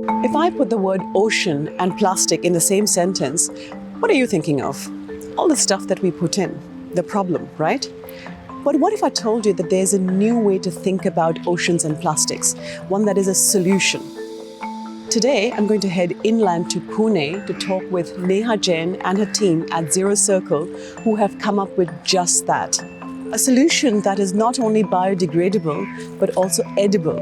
If I put the word ocean and plastic in the same sentence, what are you thinking of? All the stuff that we put in, the problem, right? But what if I told you that there's a new way to think about oceans and plastics, one that is a solution? Today, I'm going to head inland to Pune to talk with Neha Jain and her team at Zerocircle, who have come up with just that. A solution that is not only biodegradable, but also edible.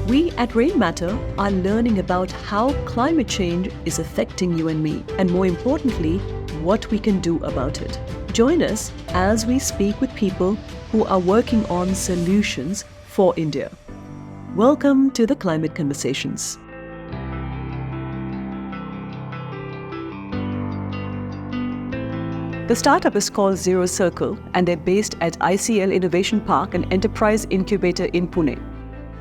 We at Rain Matter are learning about how climate change is affecting you and me, and more importantly, what we can do about it. Join us as we speak with people who are working on solutions for India. Welcome to the Climate Conversations. The startup is called Zerocircle, and they're based at ICL Innovation Park, an enterprise incubator in Pune.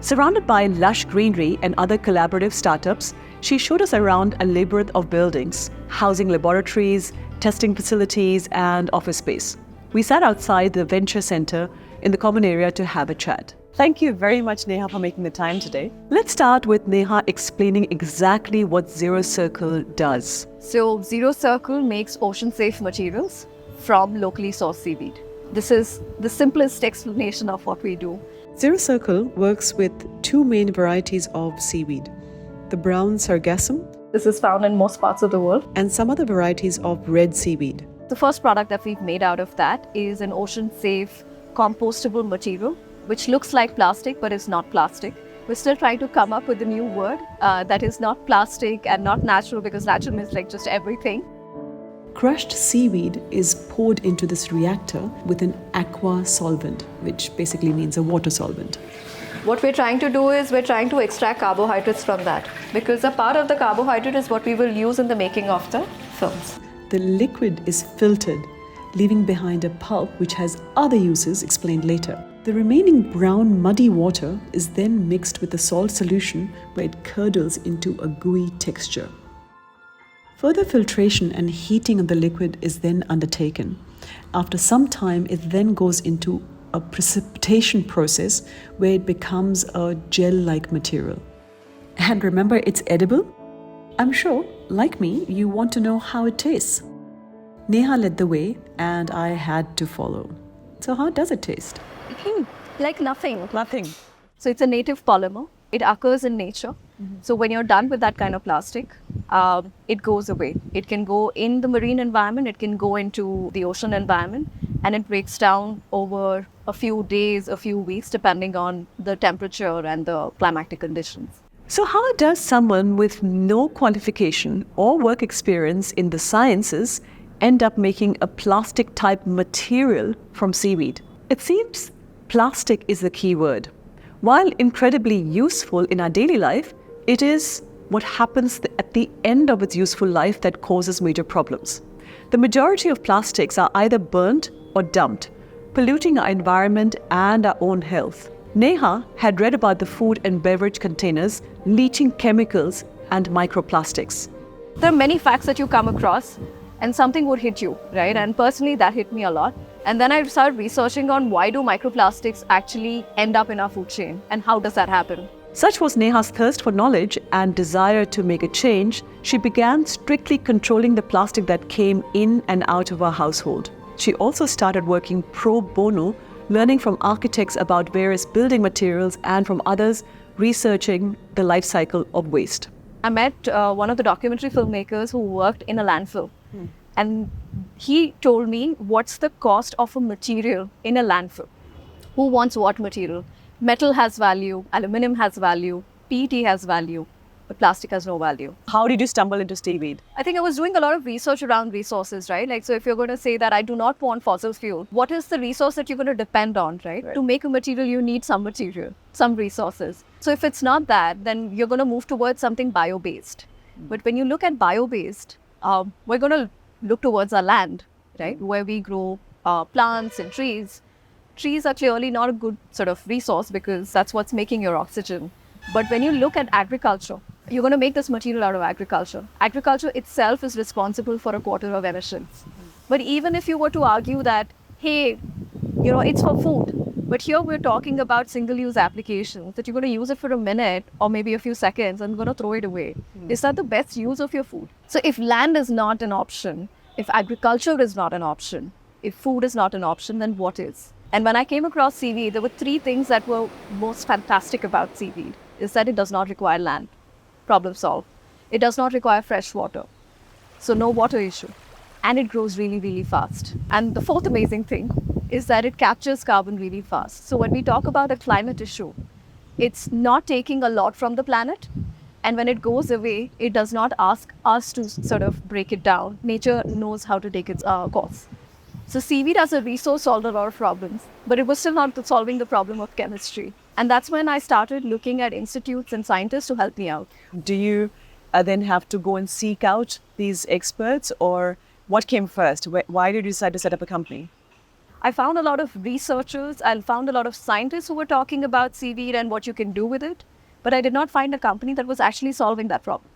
Surrounded by lush greenery and other collaborative startups, she showed us around a labyrinth of buildings, housing laboratories, testing facilities, and office space. We sat outside the Venture Center in the common area to have a chat. Thank you very much, Neha, for making the time today. Let's start with Neha explaining exactly what Zerocircle does. So Zerocircle makes ocean-safe materials from locally sourced seaweed. This is the simplest explanation of what we do. Zerocircle works with two main varieties of seaweed, the brown sargassum. This is found in most parts of the world. And some other varieties of red seaweed. The first product that we've made out of that is an ocean-safe compostable material, which looks like plastic but is not plastic. We're still trying to come up with a new word that is not plastic and not natural, because natural means like just everything. Crushed seaweed is poured into this reactor with an aqua solvent, which basically means a water solvent. What we're trying to do is we're trying to extract carbohydrates from that, because a part of the carbohydrate is what we will use in the making of the films. The liquid is filtered, leaving behind a pulp which has other uses explained later. The remaining brown muddy water is then mixed with the salt solution, where it curdles into a gooey texture. Further filtration and heating of the liquid is then undertaken. After some time, it then goes into a precipitation process where it becomes a gel-like material. And remember, it's edible? I'm sure, like me, you want to know how it tastes. Neha led the way and I had to follow. So how does it taste? Like nothing. Nothing. So it's a native polymer. It occurs in nature. So when you're done with that kind of plastic, it goes away. It can go in the marine environment, it can go into the ocean environment, and it breaks down over a few days, a few weeks, depending on the temperature and the climatic conditions. So how does someone with no qualification or work experience in the sciences end up making a plastic-type material from seaweed? It seems plastic is the key word. While incredibly useful in our daily life, it is what happens at the end of its useful life that causes major problems. The majority of plastics are either burnt or dumped, polluting our environment and our own health. Neha had read about the food and beverage containers leaching chemicals and microplastics. There are many facts that you come across and something would hit you, right? And personally, that hit me a lot. And then I started researching on why do microplastics actually end up in our food chain and how does that happen? Such was Neha's thirst for knowledge and desire to make a change. She began strictly controlling the plastic that came in and out of her household. She also started working pro bono, learning from architects about various building materials and from others researching the life cycle of waste. I met one of the documentary filmmakers who worked in a landfill. And he told me, what's the cost of a material in a landfill? Who wants what material? Metal has value, aluminum has value, PET has value, but plastic has no value. How did you stumble into seaweed? I think I was doing a lot of research around resources, right? Like, so if you're going to say that I do not want fossil fuel, what is the resource that you're going to depend on, right? To make a material, you need some material, some resources. So if it's not that, then you're going to move towards something bio-based. But when you look at bio-based, we're going to look towards our land, right? Where we grow plants and trees. Trees are clearly not a good sort of resource because that's what's making your oxygen. But when you look at agriculture, you're going to make this material out of agriculture. Agriculture itself is responsible for a quarter of emissions. But even if you were to argue that, hey, it's for food, But here we're talking about single-use applications that you're going to use it for a minute or maybe a few seconds and going to throw it away. Is that the best use of your food? So if land is not an option, if agriculture is not an option, if food is not an option, then what is? And when I came across seaweed, there were three things that were most fantastic about seaweed. Is that it does not require land. Problem solved. It does not require fresh water. So no water issue. And it grows really, really fast. And the fourth amazing thing is that it captures carbon really fast. So when we talk about a climate issue, it's not taking a lot from the planet. And when it goes away, it does not ask us to sort of break it down. Nature knows how to take its course. So seaweed as a resource solved a lot of problems, but it was still not solving the problem of chemistry. And that's when I started looking at institutes and scientists to help me out. Do you then have to go and seek out these experts, or what came first? Why did you decide to set up a company? I found a lot of researchers, I found a lot of scientists who were talking about seaweed and what you can do with it, but I did not find a company that was actually solving that problem.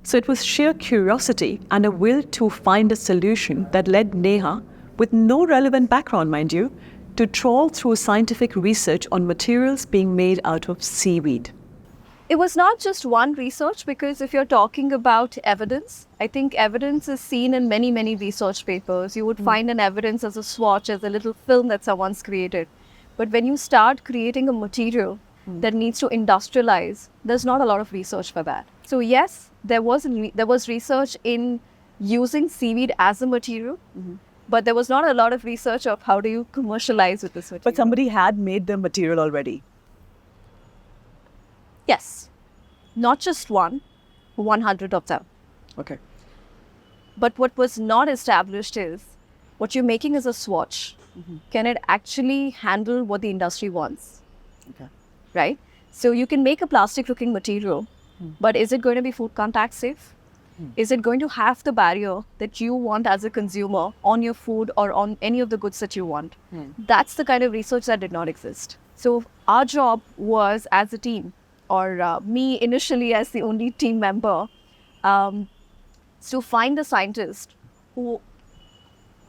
So it was sheer curiosity and a will to find a solution that led Neha, with no relevant background, mind you, to trawl through scientific research on materials being made out of seaweed. It was not just one research, because if you're talking about evidence, I think evidence is seen in many, many research papers. You would find an evidence as a swatch, as a little film that someone's created. But when you start creating a material that needs to industrialize, there's not a lot of research for that. So yes, there was research in using seaweed as a material, but there was not a lot of research of how do you commercialize with this material. But somebody had made the material already. Yes, not just one, 100 of them. Okay. But what was not established is what you're making is a swatch. Can it actually handle what the industry wants? Okay. Right? So you can make a plastic looking material, but is it going to be food contact safe? Is it going to have the barrier that you want as a consumer on your food or on any of the goods that you want? That's the kind of research that did not exist. So our job was, as a team, or me initially as the only team member, to find the scientist who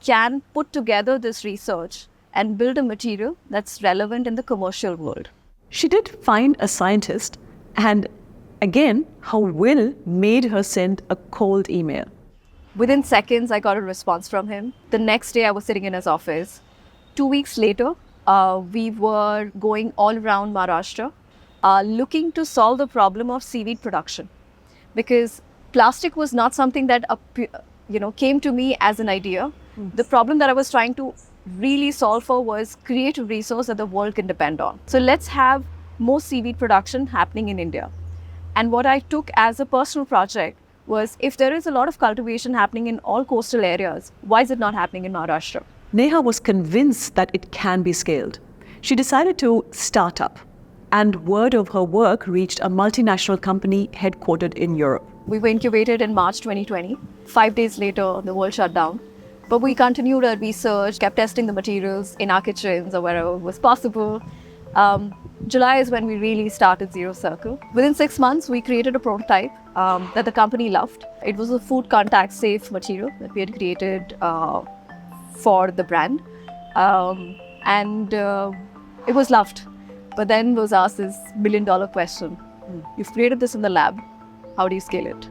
can put together this research and build a material that's relevant in the commercial world. She did find a scientist, and again, her will made her send a cold email. Within seconds, I got a response from him. The next day, I was sitting in his office. 2 weeks later, we were going all around Maharashtra, looking to solve the problem of seaweed production. Because plastic was not something that came to me as an idea. The problem that I was trying to really solve for was create a resource that the world can depend on. So let's have more seaweed production happening in India. And what I took as a personal project was, if there is a lot of cultivation happening in all coastal areas, why is it not happening in Maharashtra? Neha was convinced that it can be scaled. She decided to start up, and word of her work reached a multinational company headquartered in Europe. We were incubated in March 2020. 5 days later, the world shut down. But we continued our research, kept testing the materials in our kitchens or wherever was possible. July is when we really started Zerocircle. Within 6 months, we created a prototype that the company loved. It was a food contact safe material that we had created for the brand. And it was loved. But then was asked this $1 million question. You've created this in the lab. How do you scale it?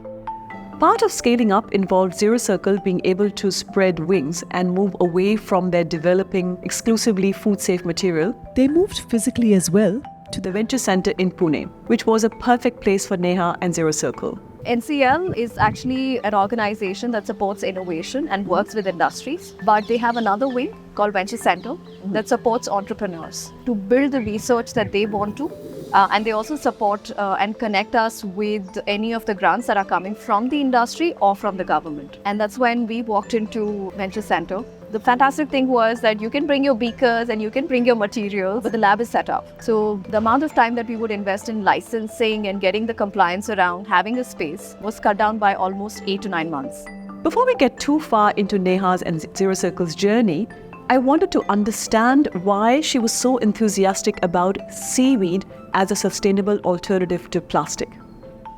Part of scaling up involved Zerocircle being able to spread wings and move away from their developing exclusively food-safe material. They moved physically as well To the venture center in Pune, which was a perfect place for Neha and Zerocircle. NCL is actually an organization that supports innovation and works with industries, but they have another wing called Venture Center that supports entrepreneurs to build the research that they want to. And they also support and connect us with any of the grants that are coming from the industry or from the government. And that's when we walked into Venture Center. The fantastic thing was that you can bring your beakers and you can bring your materials, but the lab is set up. So the amount of time that we would invest in licensing and getting the compliance around having a space was cut down by almost 8 to 9 months. Before we get too far into Neha's and Zerocircle's journey, I wanted to understand why she was so enthusiastic about seaweed as a sustainable alternative to plastic.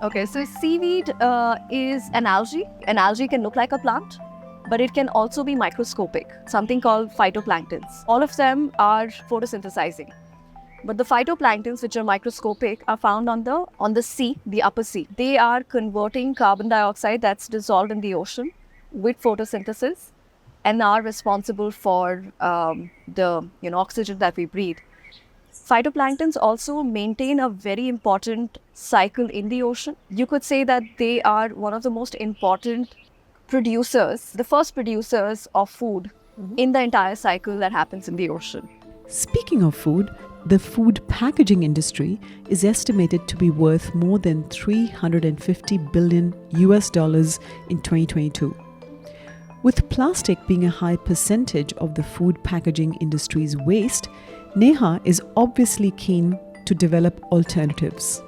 Okay, so seaweed is an algae. An algae can look like a plant, but it can also be microscopic, something called phytoplanktons. All of them are photosynthesizing. But the phytoplanktons, which are microscopic, are found on the sea, the upper sea. They are converting carbon dioxide that's dissolved in the ocean with photosynthesis, and are responsible for the oxygen that we breathe. Phytoplanktons also maintain a very important cycle in the ocean. You could say that they are one of the most important producers, the first producers of food in the entire cycle that happens in the ocean. Speaking of food, the food packaging industry is estimated to be worth more than $350 billion in 2022. With plastic being a high percentage of the food packaging industry's waste, Neha is obviously keen to develop alternatives.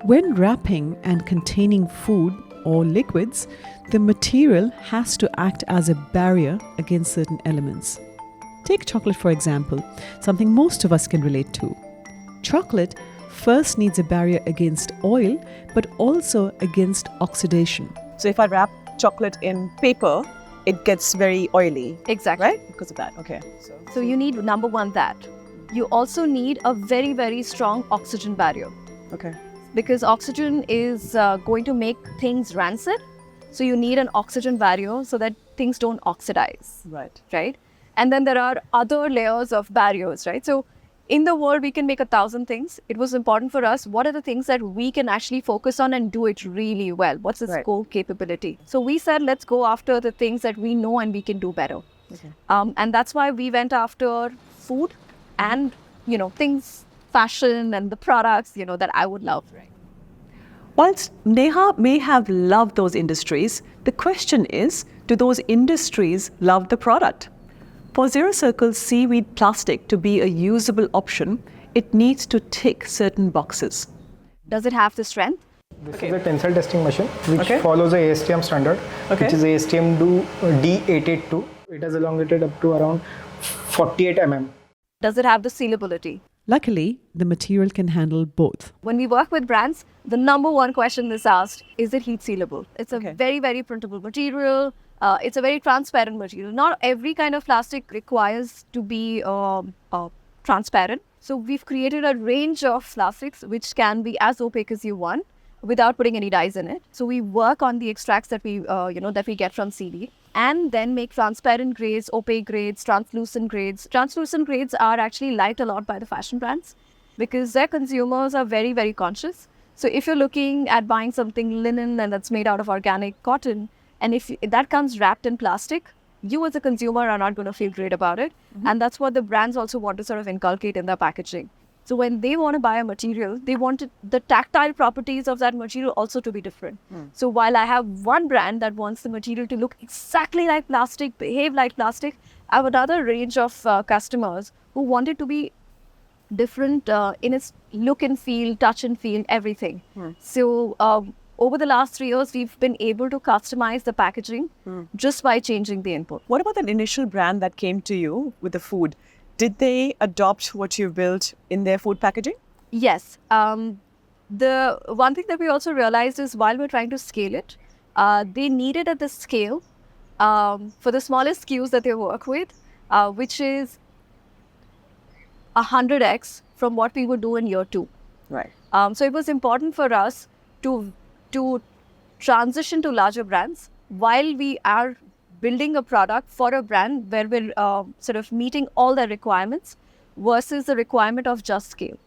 When wrapping and containing food or liquids, the material has to act as a barrier against certain elements. Take chocolate, for example, something most of us can relate to. Chocolate first needs a barrier against oil, but also against oxidation. So if I wrap chocolate in paper, it gets very oily. Exactly. Right? Because of that. Okay. So you need, number one, that. You also need a very, very strong oxygen barrier. Okay. Because oxygen is going to make things rancid. So you need an oxygen barrier so that things don't oxidize. Right. Right? And then there are other layers of barriers, right? So in the world, we can make 1,000 things. It was important for us, what are the things that we can actually focus on and do it really well? What's its core capability? So we said, let's go after the things that we know and we can do better. Okay. And that's why we went after food and, things, fashion and the products, that I would love. Right. Whilst Neha may have loved those industries, the question is, do those industries love the product? For Zerocircle seaweed plastic to be a usable option, it needs to tick certain boxes. Does it have the strength? This is a tensile testing machine which follows a ASTM standard, which is ASTM D882. It has elongated up to around 48 mm. Does it have the sealability? Luckily, the material can handle both. When we work with brands, the number one question is asked, is it heat sealable? It's a very, very printable material. It's a very transparent material. Not every kind of plastic requires to be transparent. So we've created a range of plastics which can be as opaque as you want without putting any dyes in it. So we work on the extracts that we get from seaweed, and then make transparent grades, opaque grades, translucent grades. Translucent grades are actually liked a lot by the fashion brands because their consumers are very, very conscious. So if you're looking at buying something linen and that's made out of organic cotton, and if that comes wrapped in plastic, you as a consumer are not going to feel great about it. And that's what the brands also want to sort of inculcate in their packaging. So when they want to buy a material, they want the tactile properties of that material also to be different. So while I have one brand that wants the material to look exactly like plastic, behave like plastic, I have another range of customers who want it to be different in its look and feel, touch and feel, everything. So over the last 3 years, we've been able to customize the packaging just by changing the input. What about that initial brand that came to you with the food? Did they adopt what you've built in their food packaging? Yes. The one thing that we also realized is while we're trying to scale it, they need it at the scale for the smallest SKUs that they work with, which is 100x from what we would do in year 2. Right. So it was important for us to transition to larger brands while we are building a product for a brand where we're sort of meeting all the requirements versus the requirement of just scale,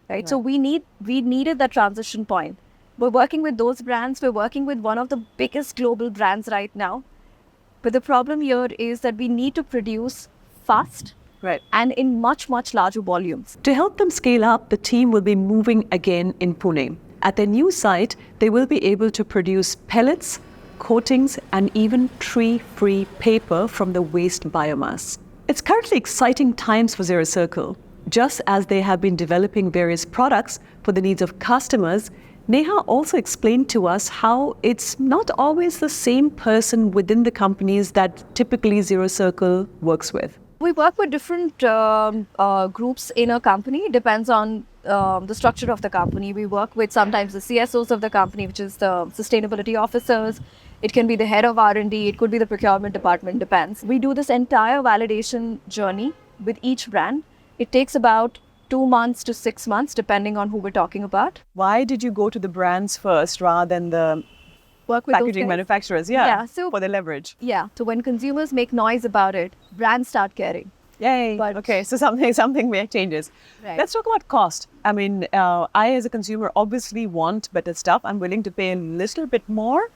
right? So we needed that transition point. We're working with those brands. We're working with one of the biggest global brands right now. But the problem here is that we need to produce fast and in much, much larger volumes. To help them scale up, the team will be moving again in Pune. At their new site, they will be able to produce pellets, coatings, and even tree-free paper from the waste biomass. It's currently exciting times for Zerocircle. Just as they have been developing various products for the needs of customers, Neha also explained to us how it's not always the same person within the companies that typically Zerocircle works with. We work with different groups in a company. Depends on the structure of the company. We work with sometimes the CSOs of the company, which is the sustainability officers. It can be the head of R&D. It could be the procurement department, depends. We do this entire validation journey with each brand. It takes about 2 months to 6 months, depending on who we're talking about. Why did you go to the brands first rather than the Work with those packaging guys. manufacturers? So for the leverage. Yeah, so when consumers make noise about it, brands start caring. Yay. But- Okay, so something changes. Right. Let's talk about cost. I mean, I as a consumer obviously want better stuff. I'm willing to pay a little bit more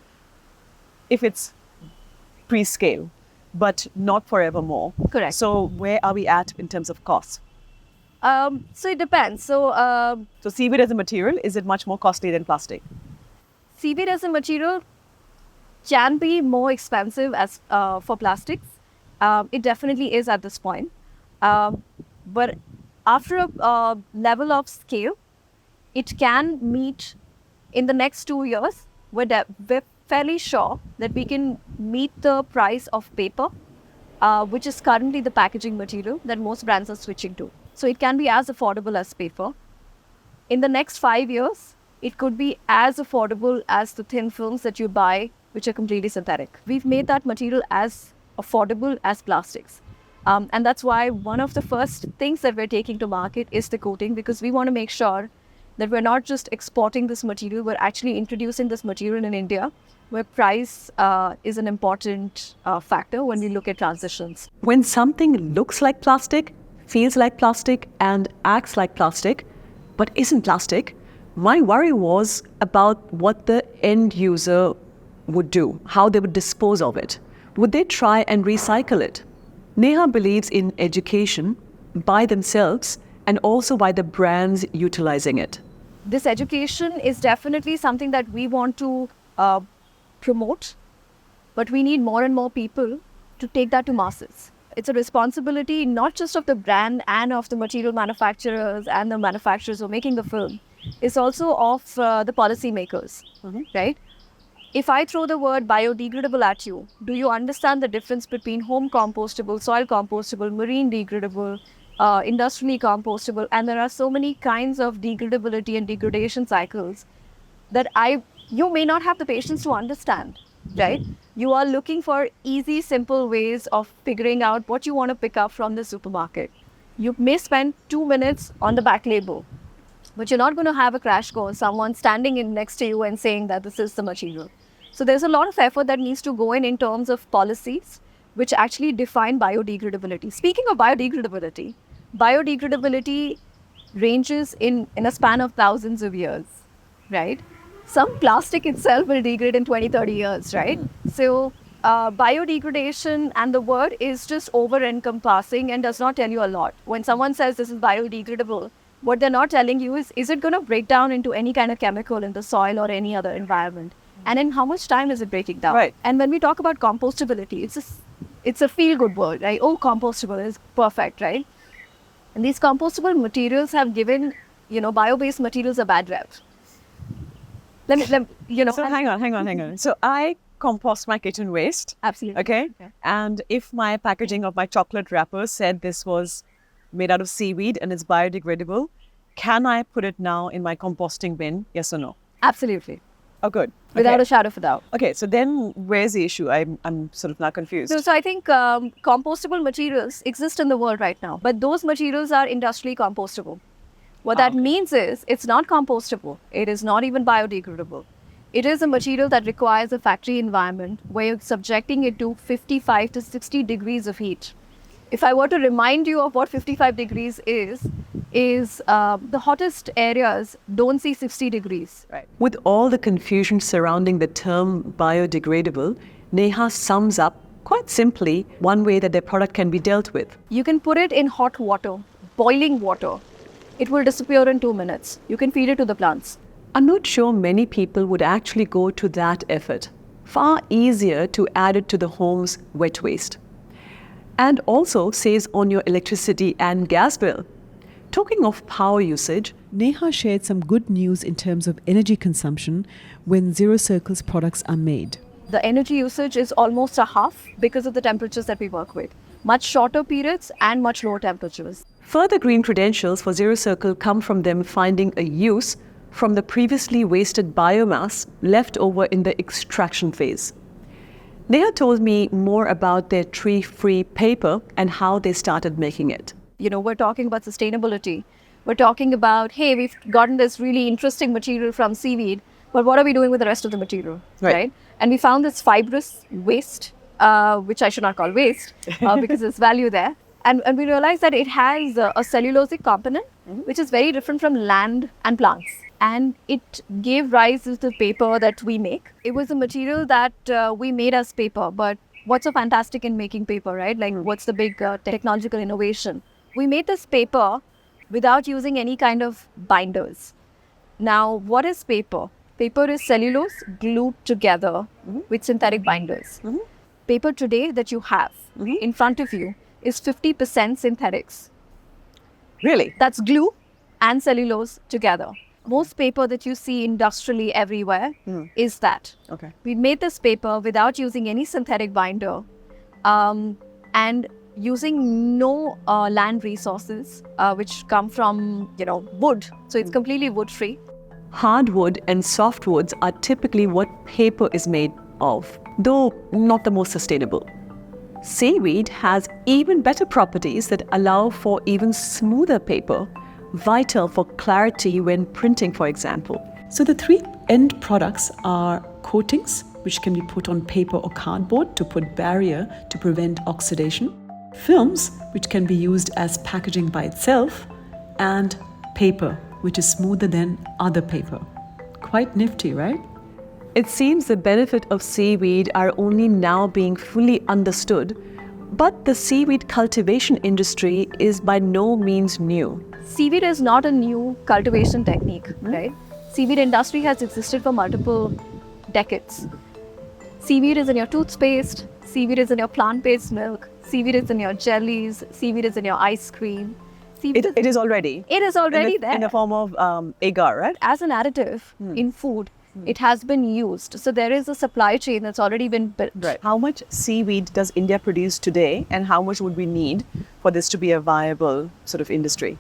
if it's pre-scale, but not forevermore. Correct. So where are we at in terms of costs? So it depends. So So seaweed as a material, is it much more costly than plastic? seaweed as a material can be more expensive as for plastics. It definitely is at this point. But after a level of scale, it can meet in the next 2 years. We're fairly sure that we can meet the price of paper, which is currently the packaging material that most brands are switching to. So it can be as affordable as paper. In the next 5 years, it could be as affordable as the thin films that you buy, which are completely synthetic. We've made that material as affordable as plastics. And that's why one of the first things that we're taking to market is the coating, because we want to make sure that we're not just exporting this material, we're actually introducing this material in India, where price is an important factor when we look at transitions. When something looks like plastic, feels like plastic, and acts like plastic, but isn't plastic, my worry was about what the end user would do, how they would dispose of it. Would they try and recycle it? Neha believes in education by themselves and also by the brands utilizing it. This education is definitely something that we want to promote, but we need more and more people to take that to masses. It's a responsibility not just of the brand and of the material manufacturers and the manufacturers who are making the film. It's also of the policymakers, right? If I throw the word biodegradable at you, do you understand the difference between home compostable, soil compostable, marine degradable, industrially compostable? And there are so many kinds of degradability and degradation cycles that you may not have the patience to understand, right? You are looking for easy, simple ways of figuring out what you want to pick up from the supermarket. You may spend 2 minutes on the back label, but you're not going to have a crash course, someone standing in next to you and saying that this is the material. So there's a lot of effort that needs to go in terms of policies which actually define biodegradability. Speaking of biodegradability ranges in a span of thousands of years, right? Some plastic itself will degrade in 20, 30 years, right? So biodegradation and the word is just over-encompassing and does not tell you a lot. When someone says this is biodegradable, what they're not telling you is it going to break down into any kind of chemical in the soil or any other environment? And in how much time is it breaking down? Right. And when we talk about compostability, it's a feel-good word, right? Oh, compostable is perfect, right? And these compostable materials have given, bio-based materials a bad rep. So hang on. So I compost my kitchen waste. Absolutely. Okay? And if my packaging of my chocolate wrapper said this was made out of seaweed and it's biodegradable, can I put it now in my composting bin? Yes or no? Absolutely. Oh, good. Without a shadow of a doubt. Okay, so then where's the issue? I'm sort of now confused. So I think compostable materials exist in the world right now, but those materials are industrially compostable. What that means is it's not compostable. It is not even biodegradable. It is a material that requires a factory environment where you're subjecting it to 55 to 60 degrees of heat. If I were to remind you of what 55 degrees is the hottest areas don't see 60 degrees. Right. With all the confusion surrounding the term biodegradable, Neha sums up quite simply one way that their product can be dealt with. You can put it in hot water, boiling water. It will disappear in 2 minutes. You can feed it to the plants. I'm not sure many people would actually go to that effort. Far easier to add it to the home's wet waste. And also saves on your electricity and gas bill. Talking of power usage, Neha shared some good news in terms of energy consumption when Zerocircle's products are made. The energy usage is almost a half because of the temperatures that we work with. Much shorter periods and much lower temperatures. Further green credentials for Zerocircle come from them finding a use from the previously wasted biomass left over in the extraction phase. Neha told me more about their tree-free paper and how they started making it. We're talking about sustainability. we're talking about, hey, we've gotten this really interesting material from seaweed, but what are we doing with the rest of the material, right? And we found this fibrous waste, which I should not call waste, because there's value there. And we realized that it has a cellulosic component, which is very different from land and plants. And it gave rise to the paper that we make. It was a material that we made as paper, but what's so fantastic in making paper, right? Like, what's the big technological innovation? We made this paper without using any kind of binders. Now, what is paper? Paper is cellulose glued together with synthetic binders. Paper today that you have in front of you is 50% synthetics. Really? That's glue and cellulose together. Most paper that you see industrially everywhere is that. Okay. We made this paper without using any synthetic binder and using no land resources which come from, wood. So it's completely wood-free. Hardwood and softwoods are typically what paper is made of, though not the most sustainable. Seaweed has even better properties that allow for even smoother paper, vital for clarity when printing, for example. So the three end products are coatings, which can be put on paper or cardboard to put barrier to prevent oxidation, films, which can be used as packaging by itself, and paper, which is smoother than other paper. Quite nifty, right? It seems the benefit of seaweed are only now being fully understood, but the seaweed cultivation industry is by no means new. Seaweed is not a new cultivation technique, right? Seaweed industry has existed for multiple decades. Seaweed is in your toothpaste, seaweed is in your plant-based milk, seaweed is in your jellies, seaweed is in your ice cream. It is already. It is already there. In the form of agar, right? As an additive in food, it has been used. So there is a supply chain that's already been built. Right. How much seaweed does India produce today, and how much would we need for this to be a viable sort of industry?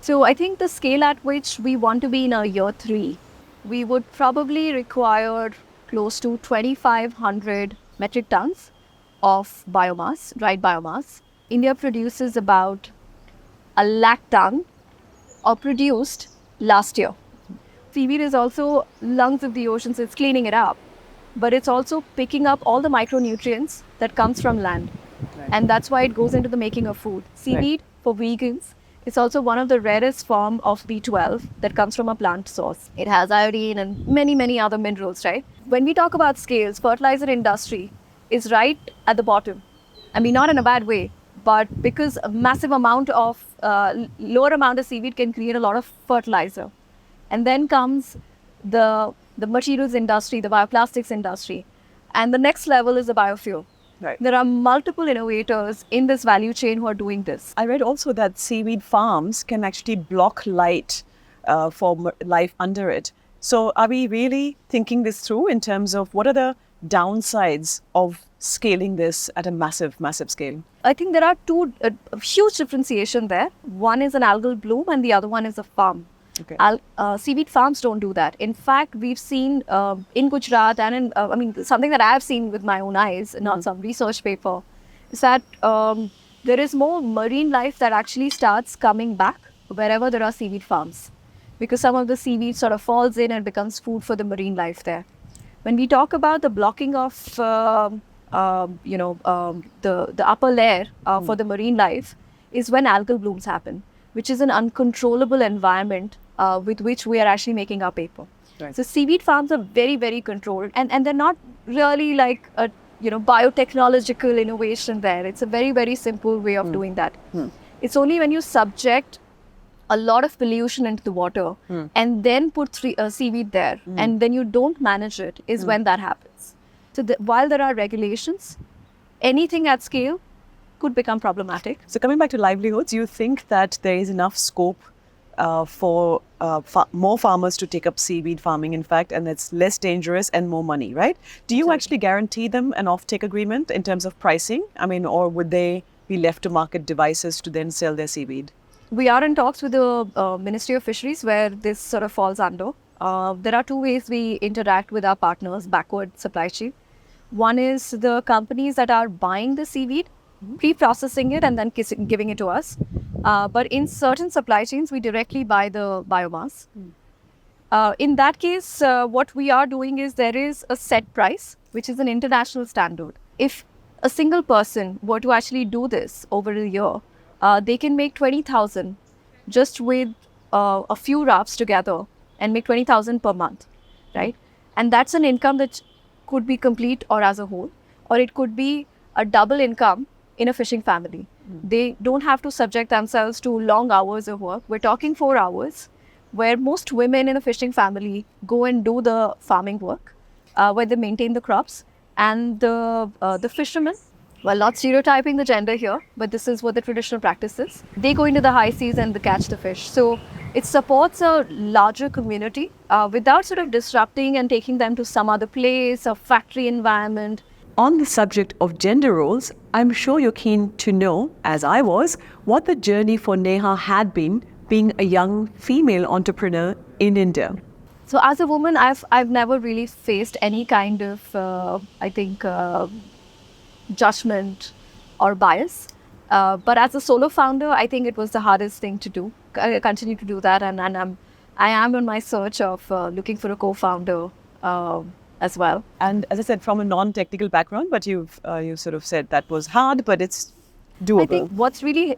So I think the scale at which we want to be in our year 3, we would probably require close to 2,500 metric tons of biomass, dried biomass. India produces about 100,000 ton or produced last year. Seaweed is also lungs of the ocean, so it's cleaning it up. But it's also picking up all the micronutrients that comes from land. Right. And that's why it goes into the making of food. Seaweed, for vegans, is also one of the rarest form of B12 that comes from a plant source. It has iodine and many, many other minerals, right? When we talk about scales, fertilizer industry is right at the bottom. I mean, not in a bad way, but because a massive amount of, lower amount of seaweed can create a lot of fertilizer. And then comes the materials industry, the bioplastics industry. And the next level is the biofuel. Right. There are multiple innovators in this value chain who are doing this. I read also that seaweed farms can actually block light for life under it. So are we really thinking this through in terms of what are the downsides of scaling this at a massive, massive scale? I think there are two huge differentiation there. One is an algal bloom and the other one is a farm. Okay. Seaweed farms don't do that. In fact, we've seen in Gujarat and in, something that I've seen with my own eyes, not some research paper, is that there is more marine life that actually starts coming back wherever there are seaweed farms. Because some of the seaweed sort of falls in and becomes food for the marine life there. When we talk about the blocking of the upper layer for the marine life is when algal blooms happen, which is an uncontrollable environment with which we are actually making our paper. Right. So seaweed farms are very, very controlled, and they're not really like a biotechnological innovation there. It's a very, very simple way of doing that. It's only when you subject a lot of pollution into the water and then put seaweed there and then you don't manage it is when that happens. So while there are regulations, anything at scale could become problematic. So coming back to livelihoods, you think that there is enough scope for more farmers to take up seaweed farming, in fact, and it's less dangerous and more money, right? Do you actually guarantee them an off-take agreement in terms of pricing? I mean, or would they be left to market devices to then sell their seaweed? We are in talks with the Ministry of Fisheries where this sort of falls under. There are two ways we interact with our partners, backward supply chain. One is the companies that are buying the seaweed, pre-processing it and then giving it to us. But in certain supply chains, we directly buy the biomass. In that case, what we are doing is there is a set price, which is an international standard. If a single person were to actually do this over a year, they can make 20,000 just with a few rafts together and make 20,000 per month, right? And that's an income that could be complete or as a whole, or it could be a double income in a fishing family. They don't have to subject themselves to long hours of work. We're talking 4 hours, where most women in a fishing family go and do the farming work, where they maintain the crops, and the fishermen, well, not stereotyping the gender here, but this is what the traditional practice is. They go into the high seas and they catch the fish. So it supports a larger community without sort of disrupting and taking them to some other place, a factory environment. On the subject of gender roles, I'm sure you're keen to know, as I was, what the journey for Neha had been being a young female entrepreneur in India. So as a woman, I've never really faced any kind of, judgment or bias. But as a solo founder, I think it was the hardest thing to do. I continue to do that, and I am on my search of looking for a co-founder as well. And as I said, from a non-technical background, but you sort of said that was hard, but it's doable. I think what's really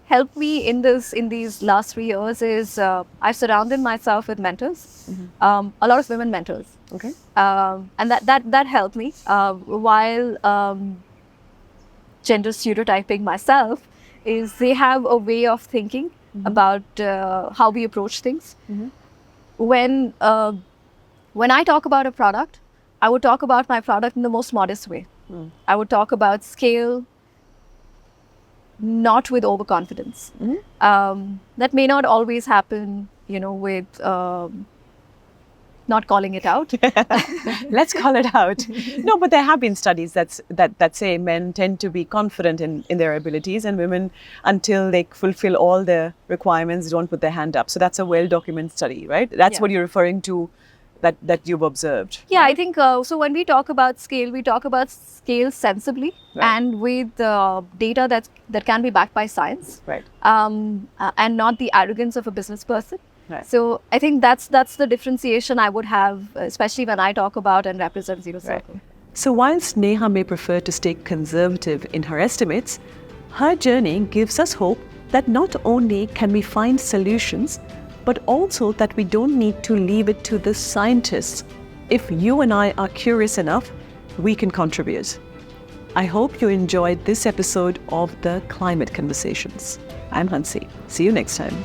helped me in these last 3 years is I've surrounded myself with mentors, a lot of women mentors. Okay. And that helped me while gender stereotyping myself, is they have a way of thinking about how we approach things. When I talk about a product, I would talk about my product in the most modest way. I would talk about scale, not with overconfidence. That may not always happen, with not calling it out. Let's call it out. No, but there have been studies that say men tend to be confident in their abilities, and women, until they fulfill all their requirements, don't put their hand up. So that's a well-documented study, right? That's what you're referring to, that you've observed. Yeah, right? I think so. When we talk about scale, we talk about scale sensibly, and with data that can be backed by science, right? And not the arrogance of a business person. Right. So I think that's the differentiation I would have, especially when I talk about and represent Zerocircle. Right. So whilst Neha may prefer to stay conservative in her estimates, her journey gives us hope that not only can we find solutions, but also that we don't need to leave it to the scientists. If you and I are curious enough, we can contribute. I hope you enjoyed this episode of the Climate Conversations. I'm Hansi. See you next time.